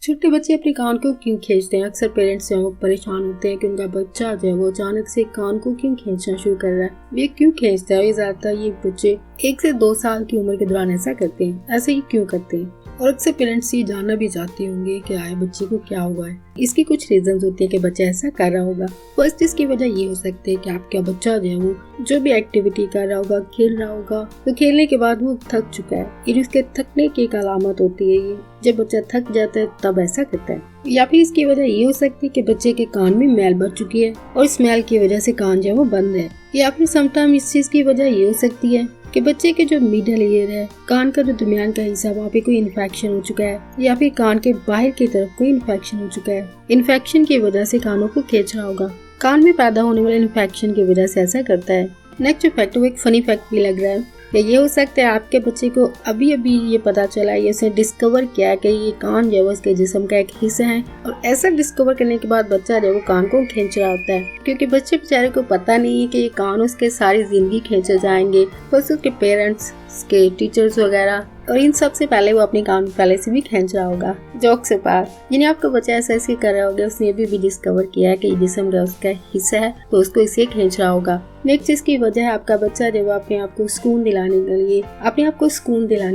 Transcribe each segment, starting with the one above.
छोटे बच्चे अपने कान को क्यों खींचते हैं? अक्सर पेरेंट्स जो परेशान होते हैं कि उनका बच्चा जो है वो अचानक से कान को क्यों खींचना शुरू कर रहा है। ये क्यों खींचता है? ये ज्यादातर ये बच्चे 1 से 2 साल की उम्र के दौरान ऐसा करते हैं। ऐसे ही क्यों करते हैं? और अक्सर पेरेंट्स ये जानना भी चाहते होंगे कि आए बच्चे को क्या हुआ है। इसकी कुछ रीजंस होती है कि बच्चा ऐसा कर रहा होगा। फर्स्ट इसकी वजह ये हो सकती है कि आपका बच्चा जो है वो जो भी एक्टिविटी कर रहा होगा, खेल रहा होगा, तो खेलने के बाद वो थक चुका है। ये उसके थकने की एक अलामत होती है। ये जब बच्चा थक जाता है तब ऐसा करता है। या फिर इसकी वजह ये हो सकती है कि बच्चे के कान में मैल भर चुकी है और इस मैल की वजह से कान जो है वो बंद है। या फिर समटाइम इस चीज की वजह ये हो सकती है कि बच्चे के जो मिडल ईयर है, कान का जो दरमियान का हिस्सा, वहाँ पे कोई इन्फेक्शन हो चुका है या फिर कान के बाहर की तरफ कोई इन्फेक्शन हो चुका है। इन्फेक्शन की वजह से कानों को खींच रहा होगा। कान में पैदा होने वाले इन्फेक्शन की वजह से ऐसा करता है। नेक्स्ट फैक्ट वो एक फनी फैक्ट भी लग रहा है। ये हो सकता है आपके बच्चे को अभी अभी ये पता चला है, इसने डिस्कवर किया कि ये कान जो है उसके जिस्म का एक हिस्सा है, और ऐसा डिस्कवर करने के बाद बच्चा जो है वो कान को खींच रहा होता है, क्योंकि बच्चे बेचारे को पता नहीं है कि ये कान उसके सारी जिंदगी खींचे जाएंगे। बस उसके पेरेंट्स, उसके टीचर्स वगैरह, और इन सब से पहले वो अपने कान पहले से भी खींच रहा होगा। जोक से पार, यानी आपका बच्चा ऐसा ऐसे कर रहा होगा, उसने अभी भी डिस्कवर किया है कि जिस्म का उसका हिस्सा है, तो उसको इसे खींच रहा होगा। नेक्स्ट इसकी वजह है आपका बच्चा जब अपने आप को सुकून दिलाने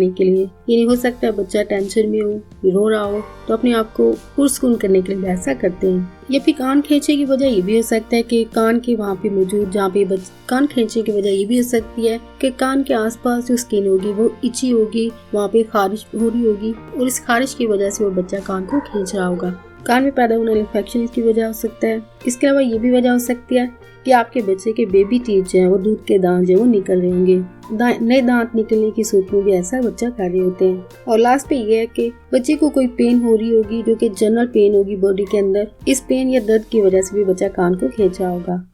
के लिए, यानी हो सकता है बच्चा टेंशन में हो, रो रहा हो, तो अपने आप को पुरसुकून करने के लिए ऐसा करते हैं। या फिर कान खींचने की वजह ये भी हो सकता है कि कान के वहाँ पे मौजूद जहाँ पे कान खींचने की वजह ये भी हो सकती है कि कान के आसपास जो स्किन होगी वो इची होगी, वहाँ पे खारिश हो रही होगी, और इस खारिश की वजह से वो बच्चा कान को खींच रहा होगा। कान में पैदा होने इन्फेक्शन इसकी वजह हो सकता है। इसके अलावा ये भी वजह हो सकती है कि आपके बच्चे के बेबी टीथ जो है वो दूध के दांत जो है वो निकल रहे होंगे। नए दांत निकलने की सूरत में भी ऐसा बच्चा कर रहे होते हैं। और लास्ट पे ये है कि बच्चे को कोई पेन हो रही होगी जो कि जनरल पेन होगी बॉडी के अंदर। इस पेन या दर्द की वजह से भी बच्चा कान को खींच रहा होगा।